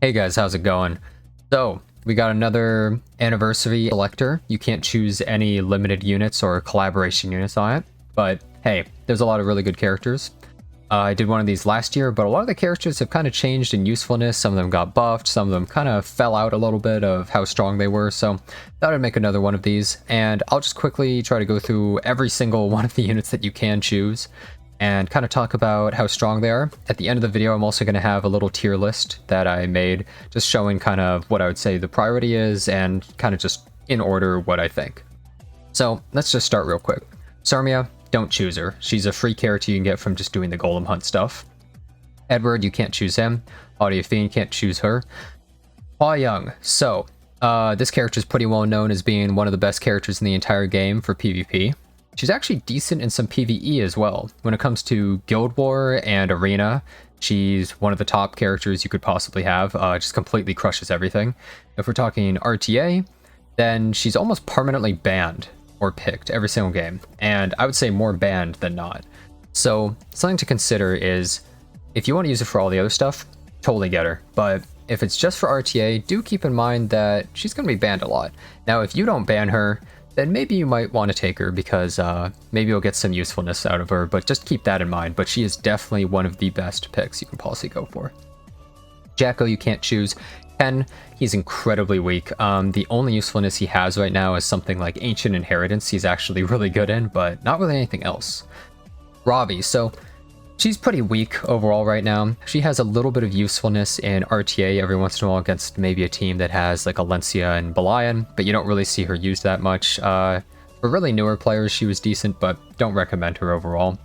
Hey guys, how's it going? So, we got another anniversary selector. You can't choose any limited units or collaboration units on it, but hey, there's a lot of really good characters. I did one of these last year, but a lot of the characters have kind of changed in usefulness. Some of them got buffed, some of them kind of fell out a little bit of how strong they were, so thought I'd make another one of these, and I'll just quickly try to go through every single one of the units that you can choose and kind of talk about how strong they are. At the end of the video, I'm also going to have a little tier list that I made, just showing kind of what I would say the priority is and kind of just in order what I think. So let's just start real quick. Sarmia, don't choose her. She's a free character you can get from just doing the golem hunt stuff. Edward, you can't choose him. Audiophene, can't choose her. Hua Young. So, this character is pretty well known as being one of the best characters in the entire game for PvP. She's actually decent in some PvE as well. When it comes to Guild War and Arena, she's one of the top characters you could possibly have. Just completely crushes everything. If we're talking RTA, then she's almost permanently banned or picked every single game. And I would say more banned than not. So something to consider is, if you want to use it for all the other stuff, totally get her. But if it's just for RTA, do keep in mind that she's going to be banned a lot. Now, if you don't ban her, then maybe you might want to take her because maybe you'll get some usefulness out of her, but just keep that in mind. But she is definitely one of the best picks you can possibly go for. Jacko, you can't choose. Ken, he's incredibly weak. The only usefulness he has right now is something like Ancient Inheritance he's actually really good in, but not really anything else. Robbie, so she's pretty weak overall right now. She has a little bit of usefulness in RTA every once in a while against maybe a team that has like Alencia and Belian, but you don't really see her used that much. For really newer players, she was decent, but don't recommend her overall.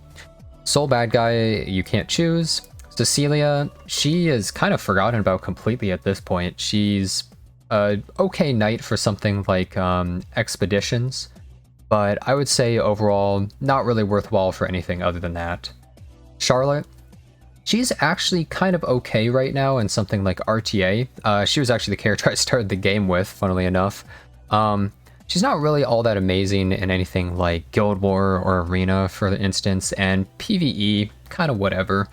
Soul Bad Guy, you can't choose. Cecilia, she is kind of forgotten about completely at this point. She's a okay knight for something like Expeditions, but I would say overall not really worthwhile for anything other than that. Charlotte, she's actually kind of okay right now in something like RTA. She was actually the character I started the game with, funnily enough. She's not really all that amazing in anything like Guild War or Arena, for instance, and PvE, kind of whatever.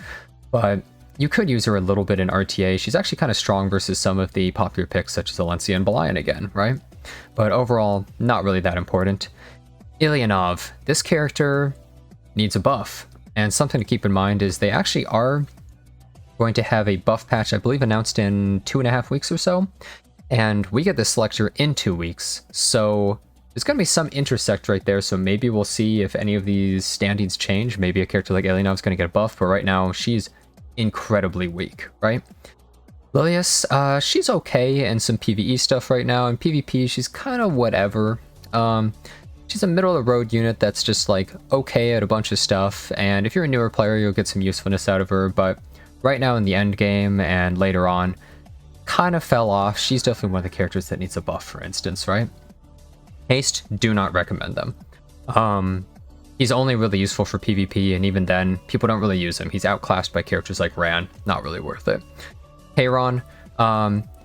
But you could use her a little bit in RTA. She's actually kind of strong versus some of the popular picks such as Alencia and Belian again, right? But overall, not really that important. Ilyanov, this character needs a buff. And something to keep in mind is they actually are going to have a buff patch, I believe, announced in 2.5 weeks or so. And we get this selector in 2 weeks. So there's going to be some intersect right there. So maybe we'll see if any of these standings change. Maybe a character like Ilyanov is going to get a buff. But right now, she's incredibly weak, right? Lilius, she's okay in some PvE stuff right now. In PvP, she's kind of whatever. She's a middle-of-the-road unit that's just, like, okay at a bunch of stuff, and if you're a newer player, you'll get some usefulness out of her, but right now in the end game and later on, kind of fell off. She's definitely one of the characters that needs a buff, for instance, right? Haste, do not recommend them. He's only really useful for PvP, and even then, people don't really use him. He's outclassed by characters like Ran. Not really worth it. Kayron,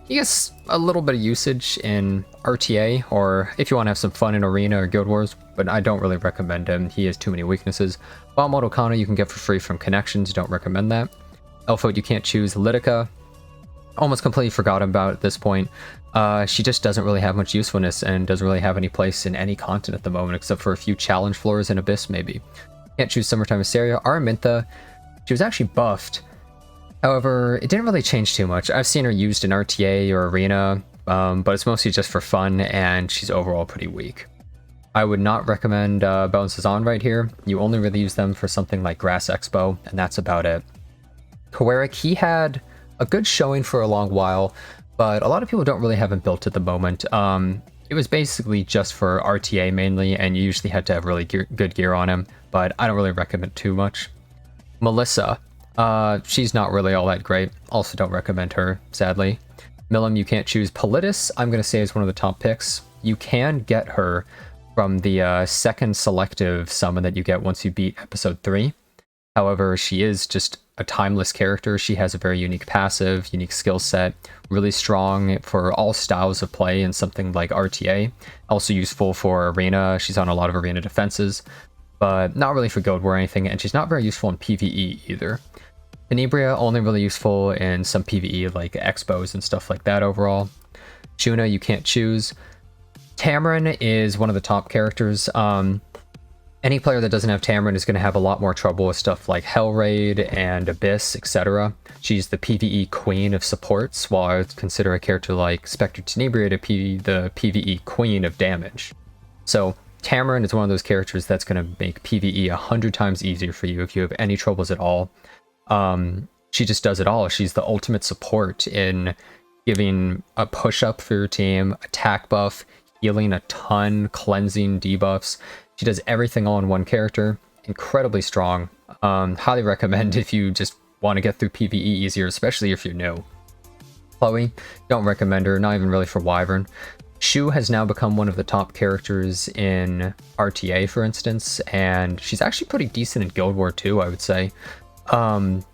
he gets a little bit of usage in RTA, or if you want to have some fun in Arena or Guild Wars, but I don't really recommend him. He has too many weaknesses. Balmod Okana you can get for free from Connections, don't recommend that. Elfode you can't choose. Litica, almost completely forgotten about at this point. She just doesn't really have much usefulness and doesn't really have any place in any content at the moment, except for a few challenge floors in Abyss maybe. Can't choose Summertime Hysteria. Araminta, she was actually buffed. However, it didn't really change too much. I've seen her used in RTA or Arena, but it's mostly just for fun, and she's overall pretty weak. I would not recommend Bounces On right here. You only really use them for something like Grass Expo, and that's about it. Kowarik, he had a good showing for a long while, but a lot of people don't really have him built at the moment. It was basically just for RTA mainly, and you usually had to have really good gear on him, but I don't really recommend too much. Melissa. She's not really all that great. Also don't recommend her, sadly. Milim, you can't choose. Politis, I'm going to say is one of the top picks. You can get her from the second selective summon that you get once you beat episode 3. However, she is just a timeless character. She has a very unique passive, unique skill set, really strong for all styles of play in something like RTA. Also useful for Arena. She's on a lot of Arena defenses, but not really for Guild War or anything, and she's not very useful in PvE either. Tenebria only really useful in some PvE like expos and stuff like that overall. Juna you can't choose. Tamarin is one of the top characters. Any player that doesn't have Tamarin is going to have a lot more trouble with stuff like Hellraid and Abyss, etc. She's the PvE queen of supports, while I would consider a character like Spectre Tenebria to be the PvE queen of damage. So Tamarin is one of those characters that's going to make PvE 100 times easier for you if you have any troubles at all. She just does it all. She's the ultimate support in giving a push-up for your team, attack buff, healing a ton, cleansing, debuffs. She does everything all in one character. Incredibly strong. Highly recommend if you just want to get through PvE easier, especially if you're new. Chloe, don't recommend her, not even really for Wyvern. Shu has now become one of the top characters in RTA, for instance, and she's actually pretty decent in Guild War too, I would say.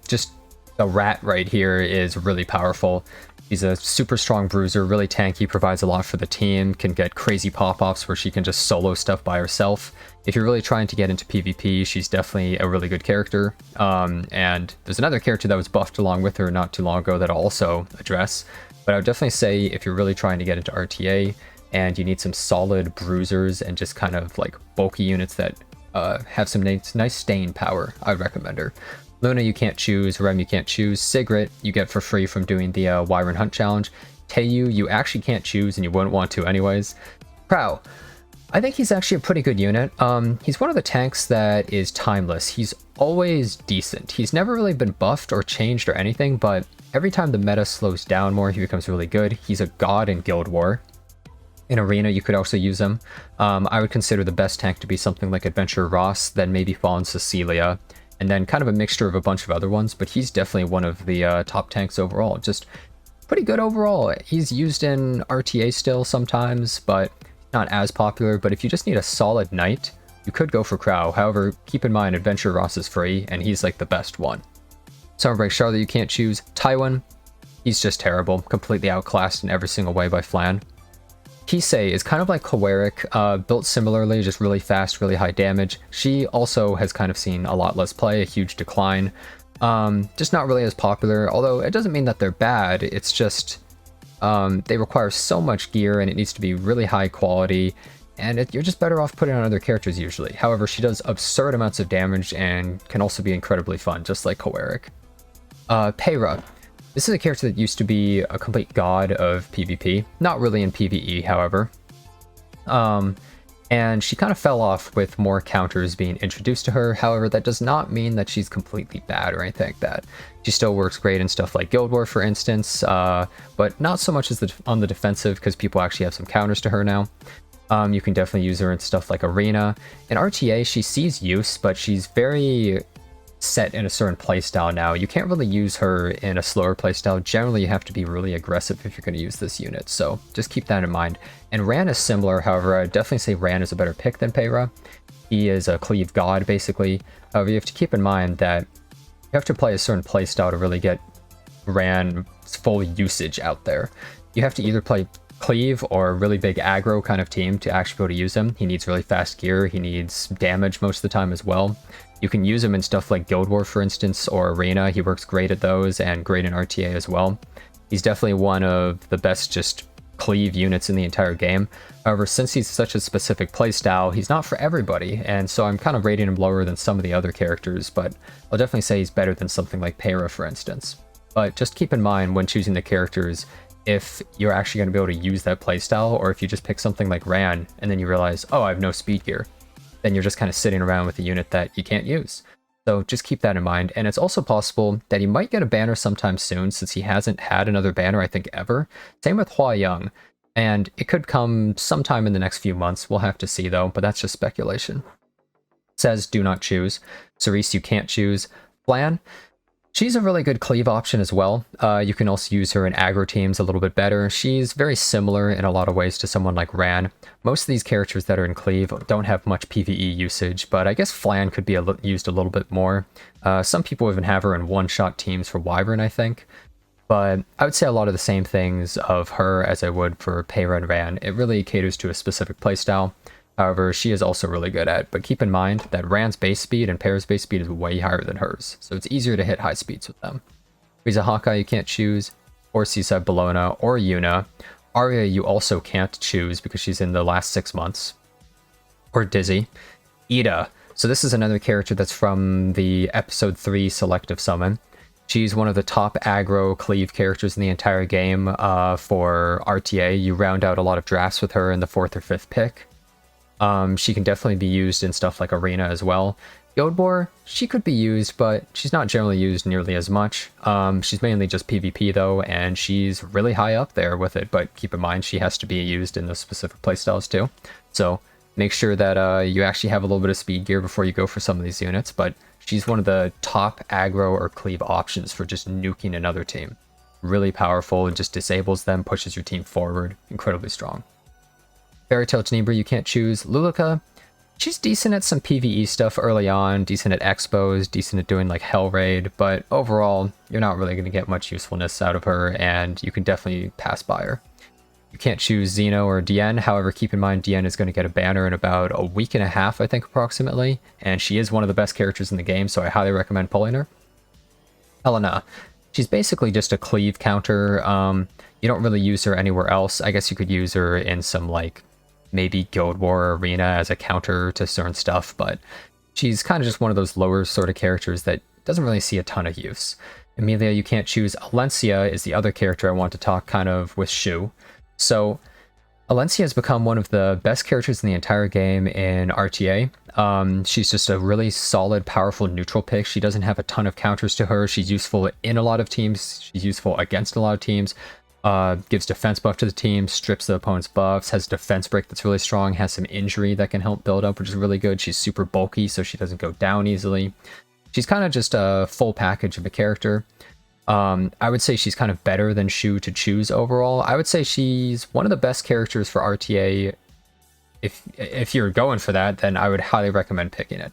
Just the rat right here is really powerful. She's a super strong bruiser, really tanky, provides a lot for the team, can get crazy pop-offs where she can just solo stuff by herself. If you're really trying to get into PvP, she's definitely a really good character. And there's another character that was buffed along with her not too long ago that I'll also address. But I would definitely say if you're really trying to get into RTA and you need some solid bruisers and just kind of like bulky units that have some nice staying power, I would recommend her. Luna you can't choose, Rem you can't choose, Sigrid you get for free from doing the Wyvern Hunt Challenge, Teiyu you actually can't choose and you wouldn't want to anyways. Prow, I think he's actually a pretty good unit. He's one of the tanks that is timeless. He's always decent. He's never really been buffed or changed or anything, but every time the meta slows down more, he becomes really good. He's a god in Guild War. In Arena, you could also use him. I would consider the best tank to be something like Adventurer Ross, then maybe Fallen Cecilia, and then kind of a mixture of a bunch of other ones, but he's definitely one of the top tanks overall. Just pretty good overall. He's used in RTA still sometimes, but not as popular. But if you just need a solid knight, you could go for Crow. However, keep in mind, Adventure Ross is free, and he's like the best one. Summerbreak Charlotte you can't choose. Tywin, he's just terrible. Completely outclassed in every single way by Flan. Kisei is kind of like Choleric, built similarly, just really fast, really high damage. She also has kind of seen a lot less play, a huge decline. Just not really as popular, although it doesn't mean that they're bad, it's just they require so much gear and it needs to be really high quality, and you're just better off putting on other characters usually. However, she does absurd amounts of damage and can also be incredibly fun, just like Choleric. Peyra. This is a character that used to be a complete god of PvP, not really in PvE, however. And she kind of fell off with more counters being introduced to her. However, that does not mean that she's completely bad or anything like that. She still works great in stuff like Guild War, for instance, but not so much as on the defensive because people actually have some counters to her now. You can definitely use her in stuff like Arena. In RTA, she sees use, but she's very set in a certain playstyle now. You can't really use her in a slower playstyle. Generally, you have to be really aggressive if you're going to use this unit, so just keep that in mind. And Ran is similar, however, I'd definitely say Ran is a better pick than Peyra. He is a cleave god, basically. However, you have to keep in mind that you have to play a certain playstyle to really get Ran's full usage out there. You have to either play cleave or a really big aggro kind of team to actually be able to use him. He needs really fast gear, he needs damage most of the time as well. You can use him in stuff like Guild War, for instance, or Arena. He works great at those and great in RTA as well. He's definitely one of the best just cleave units in the entire game. However, since he's such a specific playstyle, he's not for everybody, and so I'm kind of rating him lower than some of the other characters, but I'll definitely say he's better than something like Peyra, for instance. But just keep in mind when choosing the characters, if you're actually going to be able to use that playstyle, or if you just pick something like Ran, and then you realize, oh, I have no speed gear, then you're just kind of sitting around with a unit that you can't use. So just keep that in mind. And it's also possible that he might get a banner sometime soon, since he hasn't had another banner, I think, ever. Same with Hua Young. And it could come sometime in the next few months. We'll have to see, though, but that's just speculation. It says do not choose. Cerise, you can't choose. Flan, she's a really good cleave option as well. You can also use her in aggro teams a little bit better. She's very similar in a lot of ways to someone like Ran. Most of these characters that are in cleave don't have much PvE usage, but I guess Flan could be used a little bit more. Some people even have her in one-shot teams for Wyvern, I think. But I would say a lot of the same things of her as I would for Peyra and Ran. It really caters to a specific playstyle. However, she is also really good at, but keep in mind that Rand's base speed and Pear's base speed is way higher than hers, so it's easier to hit high speeds with them. Frieza Hawkeye you can't choose, or Seaside Bellona, or Yuna. Arya you also can't choose because she's in the last 6 months. Or Dizzy. Ida. So this is another character that's from the episode 3 selective summon. She's one of the top aggro cleave characters in the entire game for RTA. You round out a lot of drafts with her in the 4th or 5th pick. She can definitely be used in stuff like Arena as well. Guild War, she could be used, but she's not generally used nearly as much. She's mainly just PvP though, and she's really high up there with it, but keep in mind she has to be used in those specific playstyles too. So make sure that you actually have a little bit of speed gear before you go for some of these units, but she's one of the top aggro or cleave options for just nuking another team. Really powerful and just disables them, pushes your team forward. Incredibly strong. Fairy Tail Tenebra you can't choose. Lulika, she's decent at some PvE stuff early on, decent at expos, decent at doing like Hell Raid, but overall, you're not really going to get much usefulness out of her, and you can definitely pass by her. You can't choose Xeno or Diene, however, keep in mind Diene is going to get a banner in about a week and a half, I think, approximately, and she is one of the best characters in the game, so I highly recommend pulling her. Helena, she's basically just a cleave counter. You don't really use her anywhere else. I guess you could use her in some, like, maybe Guild War Arena as a counter to certain stuff, but she's kind of just one of those lower sort of characters that doesn't really see a ton of use. Emilia you can't choose. Alencia is the other character I want to talk kind of with Shu. So Alencia has become one of the best characters in the entire game in RTA. She's just a really solid, powerful neutral pick. She doesn't have a ton of counters to her. She's useful in a lot of teams. She's useful against a lot of teams. Gives defense buff to the team, strips the opponent's buffs, has defense break that's really strong, has some injury that can help build up, which is really good. She's super bulky, so she doesn't go down easily. She's kind of just a full package of a character. I would say she's kind of better than Shu to choose overall. I would say she's one of the best characters for RTA. If you're going for that, then I would highly recommend picking it.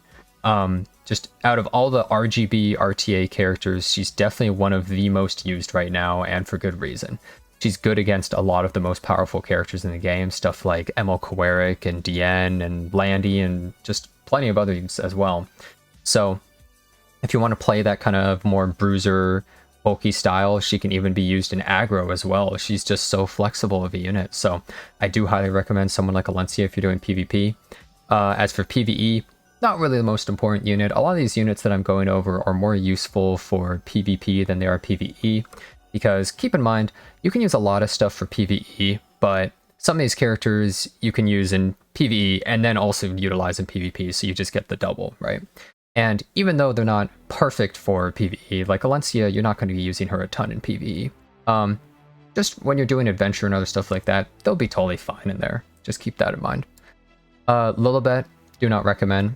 Just out of all the RGB RTA characters, she's definitely one of the most used right now, and for good reason. She's good against a lot of the most powerful characters in the game, stuff like Emil Kawaric and Diene and Landy and just plenty of others as well. So if you want to play that kind of more bruiser, bulky style, she can even be used in aggro as well. She's just so flexible of a unit. So I do highly recommend someone like Alencia if you're doing PvP. As for PvE, not really the most important unit. A lot of these units that I'm going over are more useful for PvP than they are PvE, because keep in mind, you can use a lot of stuff for PvE, but some of these characters you can use in PvE and then also utilize in PvP, so you just get the double, right? And even though they're not perfect for PvE, like Alencia, you're not going to be using her a ton in PvE. Just when you're doing adventure and other stuff like that, they'll be totally fine in there. Just keep that in mind. Lilibet, do not recommend.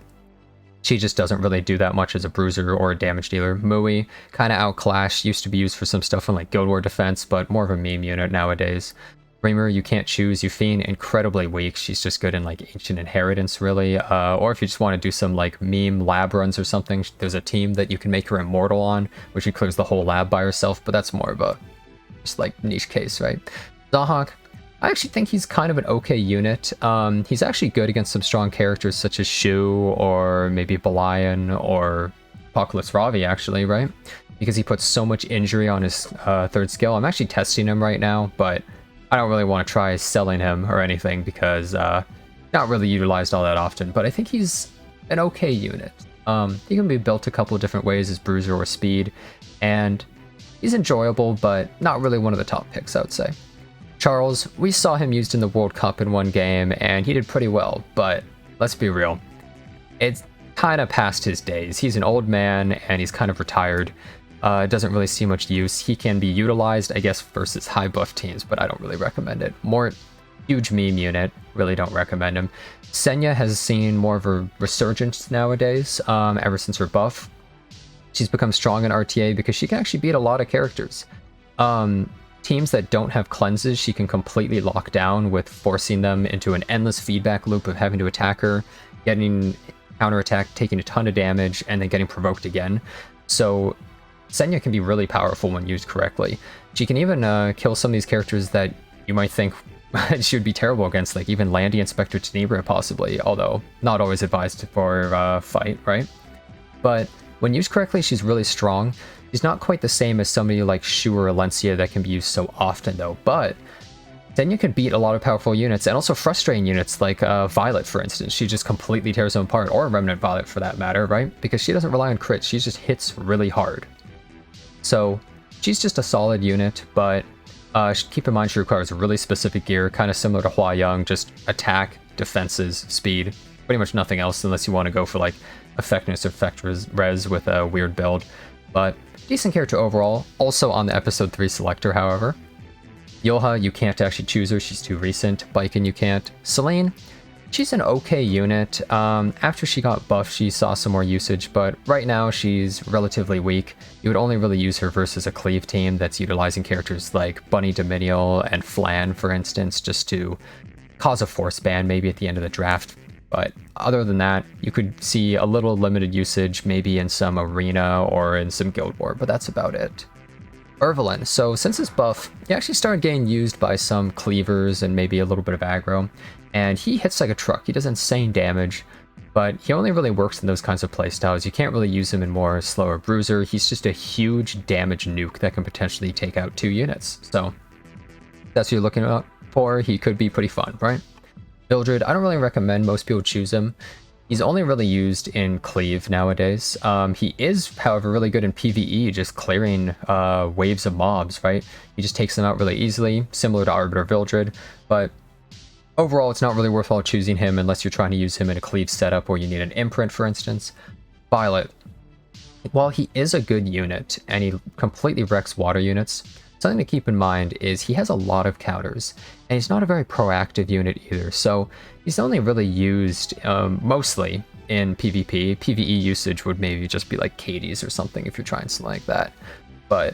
She just doesn't really do that much as a bruiser or a damage dealer. Mui, kind of outclassed, used to be used for some stuff in like Guild War defense, but more of a meme unit nowadays. Reamer, you can't choose. Yufine, incredibly weak. She's just good in like Ancient Inheritance, really. Or if you just want to do some like meme lab runs or something, there's a team that you can make her immortal on, which she clears the whole lab by herself, but that's more of a just like niche case, right? Zahhak, I actually think he's kind of an okay unit. He's actually good against some strong characters such as Shu or maybe Belian or Apocalypse Ravi, actually, right? Because he puts so much injury on his third skill. I'm actually testing him right now, but I don't really want to try selling him or anything because not really utilized all that often. But I think he's an okay unit. He can be built a couple of different ways as bruiser or speed, and he's enjoyable, but not really one of the top picks, I would say. Charles, we saw him used in the World Cup in one game, and he did pretty well, but let's be real. It's kind of past his days. He's an old man, and he's kind of retired. Doesn't really see much use. He can be utilized, I guess, versus high buff teams, but I don't really recommend it. More huge meme unit, really don't recommend him. Senya has seen more of a resurgence nowadays, ever since her buff. She's become strong in RTA because she can actually beat a lot of characters. Teams that don't have cleanses, she can completely lock down with forcing them into an endless feedback loop of having to attack her, getting counterattacked, taking a ton of damage, and then getting provoked again. So Senya can be really powerful when used correctly. She can even kill some of these characters that you might think She would be terrible against like even Landy Inspector Tenebra possibly, although not always advised for fight, right? But when used correctly, she's really strong. She's not quite the same as somebody like Shu or Alencia that can be used so often though, but then you can beat a lot of powerful units and also frustrating units like Violet, for instance. She just completely tears them apart, or Remnant Violet for that matter, right? Because she doesn't rely on crits, she just hits really hard. So she's just a solid unit, but keep in mind she requires really specific gear, kind of similar to Hua Young, just attack, defenses, speed, pretty much nothing else unless you want to go for like effectiveness or effect res with a weird build. But decent character overall. Also on the episode 3 selector, however. Yoha, you can't actually choose her, she's too recent. Baiken, you can't. Selene, she's an okay unit. After she got buffed, she saw some more usage, but right now she's relatively weak. You would only really use her versus a cleave team that's utilizing characters like Bunny Dominial and Flan, for instance, just to cause a force ban maybe at the end of the draft. But other than that, you could see a little limited usage maybe in some arena or in some guild war, but that's about it. Ervelyn. So since his buff, he actually started getting used by some cleavers and maybe a little bit of aggro. And he hits like a truck. He does insane damage, but he only really works in those kinds of playstyles. You can't really use him in more slower bruiser. He's just a huge damage nuke that can potentially take out 2 units. So that's what you're looking out for. He could be pretty fun, right? Vildred, I don't really recommend most people choose him. He's only really used in Cleave nowadays. He is, however, really good in PvE, just clearing waves of mobs, right? He just takes them out really easily, similar to Arbiter Vildred, but overall it's not really worthwhile choosing him unless you're trying to use him in a Cleave setup where you need an imprint, for instance. Violet. While he is a good unit, and he completely wrecks water units, something to keep in mind is he has a lot of counters, and he's not a very proactive unit either, so he's only really used mostly in PvP. PvE usage would maybe just be like Katie's or something if you're trying something like that. But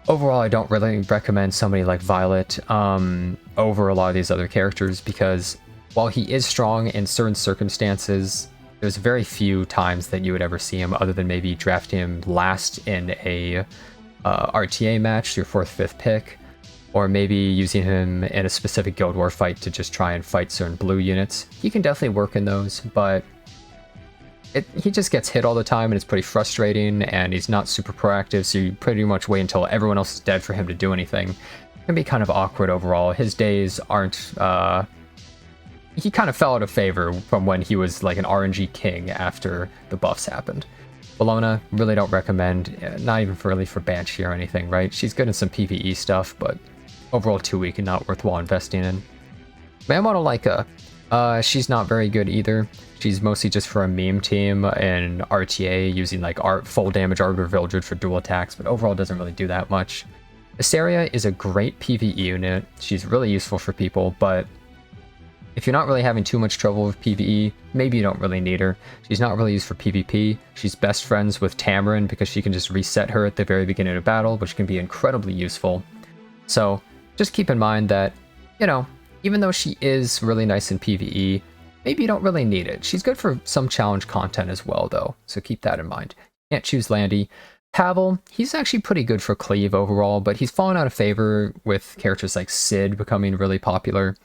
overall, I don't really recommend somebody like Violet over a lot of these other characters, because while he is strong in certain circumstances, there's very few times that you would ever see him other than maybe drafting him last in a RTA match, your 4th, 5th pick, or maybe using him in a specific Guild War fight to just try and fight certain blue units. He can definitely work in those, but he just gets hit all the time and it's pretty frustrating, and he's not super proactive, so you pretty much wait until everyone else is dead for him to do anything. It can be kind of awkward overall. His days aren't... he kind of fell out of favor from when he was like an RNG king after the buffs happened. Bellona, really don't recommend, not even really for Banshee or anything, right? She's good in some PvE stuff, but overall too weak and not worthwhile investing in. Yamato Laika, she's not very good either. She's mostly just for a meme team and RTA, using like full damage Arbiter Vildred for dual attacks, but overall doesn't really do that much. Asteria is a great PvE unit. She's really useful for people, but if you're not really having too much trouble with PvE, maybe you don't really need her. She's not really used for PvP. She's best friends with Tamarin because she can just reset her at the very beginning of battle, which can be incredibly useful. So just keep in mind that, you know, even though she is really nice in PvE, maybe you don't really need it. She's good for some challenge content as well, though, so keep that in mind. Can't choose Landy. Pavel, he's actually pretty good for Cleave overall, but he's fallen out of favor with characters like Sid becoming really popular.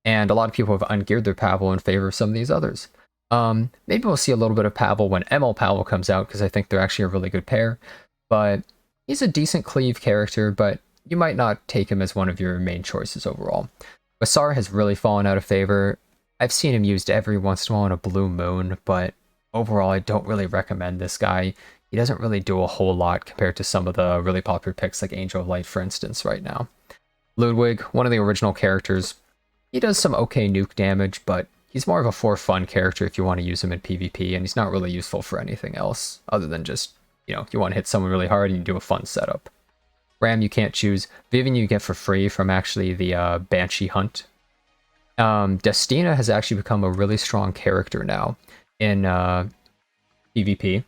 And a lot of people have ungeared their Pavel in favor of some of these others. Maybe we'll see a little bit of Pavel when ML Pavel comes out, because I think they're actually a really good pair. But he's a decent Cleave character, but you might not take him as one of your main choices overall. Basar has really fallen out of favor. I've seen him used every once in a while on a Blue Moon, but overall I don't really recommend this guy. He doesn't really do a whole lot compared to some of the really popular picks like Angel of Light, for instance, right now. Ludwig, one of the original characters. He does some okay nuke damage, but he's more of a for fun character if you want to use him in PvP, and he's not really useful for anything else other than just, you know, you want to hit someone really hard and you do a fun setup. Ram you can't choose. Vivian you get for free from actually the Banshee hunt. Destina has actually become a really strong character now in PvP.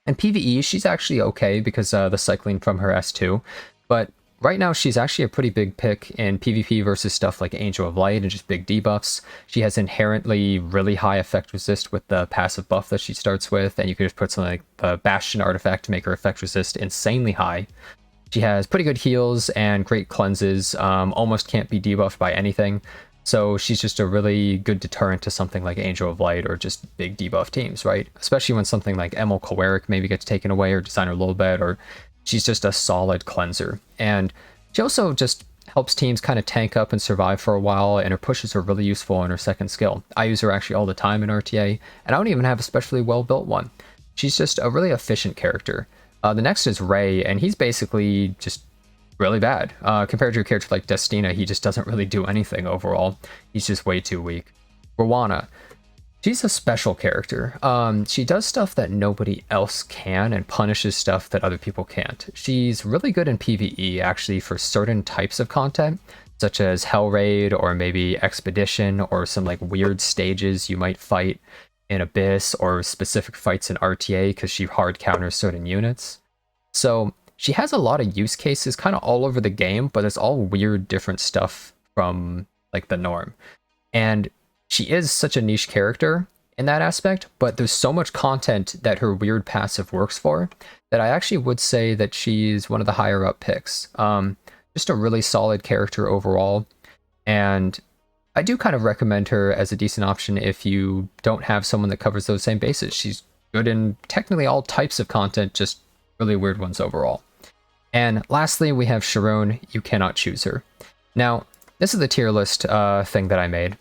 And PvE, she's actually okay because the cycling from her S2, but right now, she's actually a pretty big pick in PvP versus stuff like Angel of Light and just big debuffs. She has inherently really high effect resist with the passive buff that she starts with, and you can just put something like the Bastion artifact to make her effect resist insanely high. She has pretty good heals and great cleanses, almost can't be debuffed by anything. So she's just a really good deterrent to something like Angel of Light or just big debuff teams, right? Especially when something like Emil Choleric maybe gets taken away, or Designer Lolbet, or she's just a solid cleanser. And she also just helps teams kind of tank up and survive for a while, and her pushes are really useful in her second skill. I use her actually all the time in RTA, and I don't even have a especially well-built one. She's just a really efficient character. The next is Ray, and he's basically just really bad. Compared to a character like Destina, he just doesn't really do anything overall. He's just way too weak. Rowana. She's a special character. She does stuff that nobody else can and punishes stuff that other people can't. She's really good in PvE, actually, for certain types of content, such as Hell Raid, or maybe Expedition, or some like weird stages you might fight in Abyss, or specific fights in RTA, because she hard counters certain units. So she has a lot of use cases kind of all over the game, but it's all weird different stuff from like the norm. And she is such a niche character in that aspect, but there's so much content that her weird passive works for that I actually would say that she's one of the higher up picks. Just a really solid character overall. And I do kind of recommend her as a decent option if you don't have someone that covers those same bases. She's good in technically all types of content, just really weird ones overall. And lastly, we have Sharon. You cannot choose her. Now, this is the tier list thing that I made.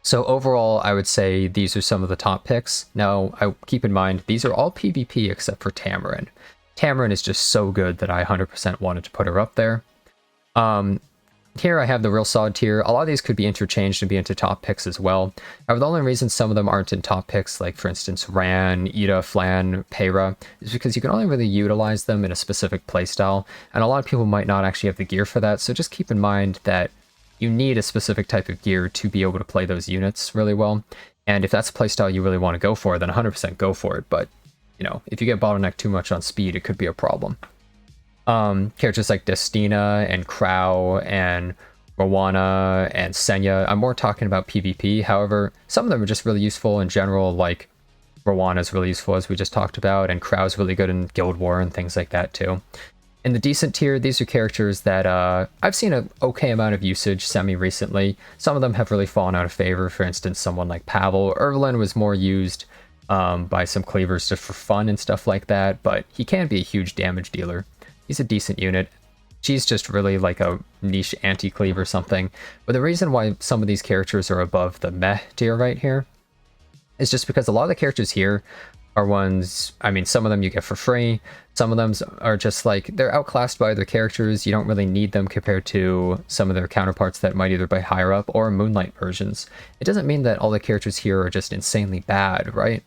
So overall, I would say these are some of the top picks. Now, keep in mind, these are all PvP except for Tamarin. Tamarin is just so good that I 100% wanted to put her up there. Here I have the real solid tier. A lot of these could be interchanged and be into top picks as well. However, the only reason some of them aren't in top picks, like for instance Ran, Ida, Flan, Peyra, is because you can only really utilize them in a specific playstyle, and a lot of people might not actually have the gear for that, so just keep in mind that you need a specific type of gear to be able to play those units really well. And if that's a playstyle you really want to go for, then 100% go for it. But, you know, if you get bottlenecked too much on speed, it could be a problem. Characters like Destina and Crow and Rowana and Senya, I'm more talking about PvP. However, some of them are just really useful in general, like Rowana is really useful, as we just talked about, and Crow's really good in Guild War and things like that too. In the decent tier, these are characters that I've seen an okay amount of usage semi-recently. Some of them have really fallen out of favor. For instance, someone like Pavel. Erlin was more used by some cleavers just for fun and stuff like that, but he can be a huge damage dealer. He's a decent unit. She's just really like a niche anti-cleave or something. But the reason why some of these characters are above the meh tier right here is just because a lot of the characters here are ones, I mean, some of them you get for free. Some of them are just like, they're outclassed by other characters. You don't really need them compared to some of their counterparts that might either be higher up or Moonlight versions. It doesn't mean that all the characters here are just insanely bad, right?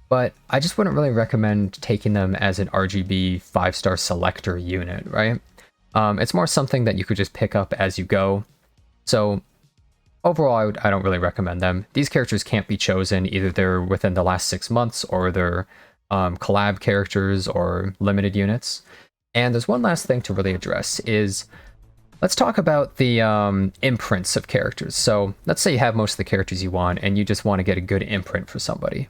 But I just wouldn't really recommend taking them as an RGB 5-star selector unit, right? It's more something that you could just pick up as you go. So overall, I don't really recommend them. These characters can't be chosen. Either they're within the last 6 months, or they're collab characters or limited units. And there's one last thing to really address is, let's talk about the imprints of characters. So let's say you have most of the characters you want, and you just want to get a good imprint for somebody.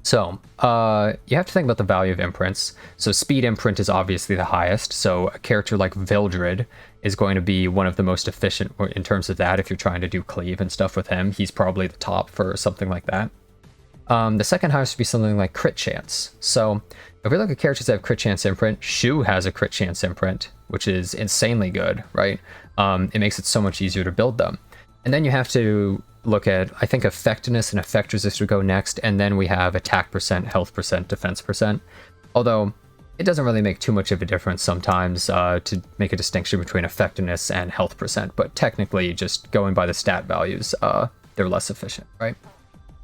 So, you have to think about the value of imprints. So speed imprint is obviously the highest, so a character like Vildred is going to be one of the most efficient in terms of that. If you're trying to do cleave and stuff with him, he's probably the top for something like that. The second highest would be something like crit chance. So if we look at characters that have crit chance imprint, Shu has a crit chance imprint, which is insanely good, right? It makes it so much easier to build them. And then you have to look at, I think, effectiveness and effect resist would go next, and then we have attack percent, health percent, defense percent. Although it doesn't really make too much of a difference sometimes to make a distinction between effectiveness and health percent, but technically just going by the stat values, they're less efficient, right?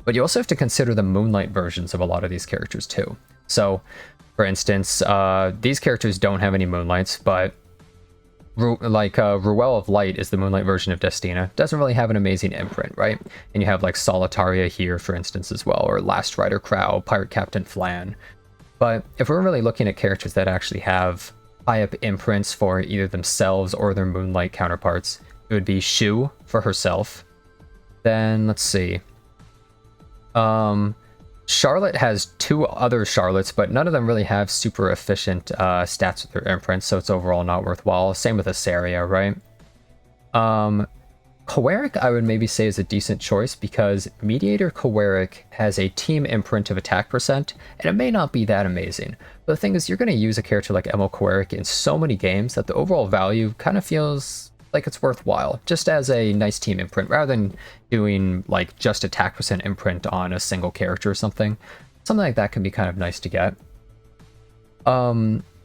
But you also have to consider the Moonlight versions of a lot of these characters too. So, for instance, these characters don't have any Moonlights, but Ruel of Light is the Moonlight version of Destina. Doesn't really have an amazing imprint, right? And you have like Solitaria here, for instance, as well, or Last Rider Crow, Pirate Captain Flan. But if we're really looking at characters that actually have high-up imprints for either themselves or their Moonlight counterparts, it would be Shu for herself. Then, let's see. Charlotte has 2 other Charlottes, but none of them really have super efficient stats with their imprints, so it's overall not worthwhile. Same with Asaria, right? Choleric, I would maybe say, is a decent choice because Mediator Choleric has a team imprint of attack percent, and it may not be that amazing. But the thing is, you're going to use a character like Emil Choleric in so many games that the overall value kind of feels like it's worthwhile, just as a nice team imprint, rather than doing like just attack percent imprint on a single character or something. Something like that can be kind of nice to get.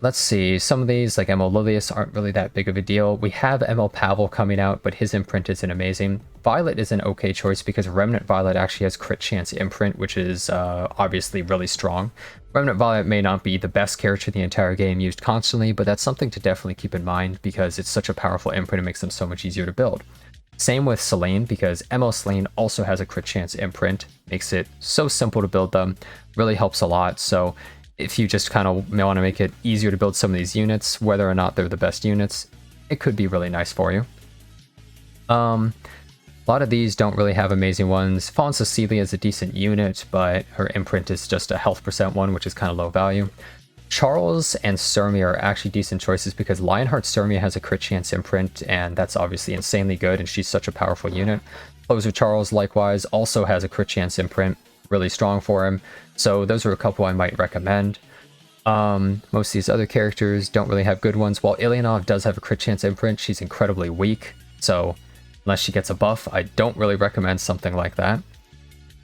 Let's see, some of these, like ML Lilius, aren't really that big of a deal. We have ML Pavel coming out, but his imprint isn't amazing. Violet is an okay choice because Remnant Violet actually has crit chance imprint, which is obviously really strong. Remnant Violet may not be the best character in the entire game used constantly, but that's something to definitely keep in mind because it's such a powerful imprint, it makes them so much easier to build. Same with Selene, because ML Selene also has a crit chance imprint, makes it so simple to build them, really helps a lot. So if you just kind of want to make it easier to build some of these units, whether or not they're the best units, it could be really nice for you. A lot of these don't really have amazing ones. Fawn Cecilia is a decent unit, but her imprint is just a health percent one, which is kind of low value. Charles and Sirmia are actually decent choices because Lionheart Sirmia has a crit chance imprint, and that's obviously insanely good, and she's such a powerful unit. Closer Charles, likewise, also has a crit chance imprint, really strong for him. So those are a couple I might recommend. Most of these other characters don't really have good ones. While Ilyanov does have a crit chance imprint, she's incredibly weak. So unless she gets a buff, I don't really recommend something like that.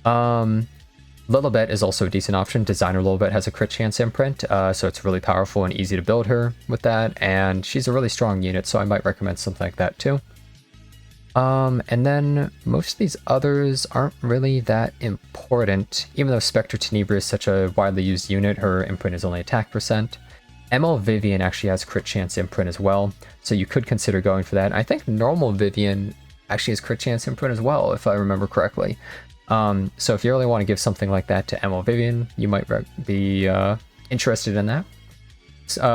Lilibet is also a decent option. Designer Lilibet has a crit chance imprint, so it's really powerful and easy to build her with that. And she's a really strong unit, so I might recommend something like that too. And then most of these others aren't really that important. Even though Spectre Tenebra is such a widely used unit, her imprint is only attack percent. ML Vivian actually has crit chance imprint as well, so you could consider going for that. I think normal Vivian actually has crit chance imprint as well, if I remember correctly. So if you really want to give something like that to ML Vivian, you might be interested in that.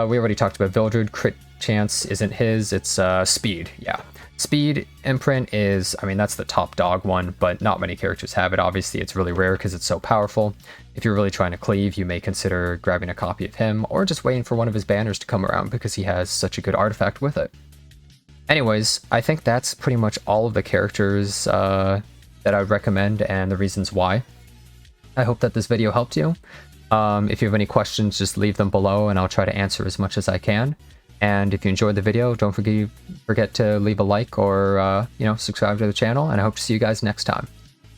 We already talked about Vildred. Crit chance isn't his, it's speed, yeah. Speed imprint is, I mean, that's the top dog one, but not many characters have it. Obviously, it's really rare because it's so powerful. If you're really trying to cleave, you may consider grabbing a copy of him, or just waiting for one of his banners to come around because he has such a good artifact with it. Anyways, I think that's pretty much all of the characters that I would recommend and the reasons why. I hope that this video helped you. If you have any questions, just leave them below and I'll try to answer as much as I can. And if you enjoyed the video, don't forget to leave a like or, subscribe to the channel, and I hope to see you guys next time.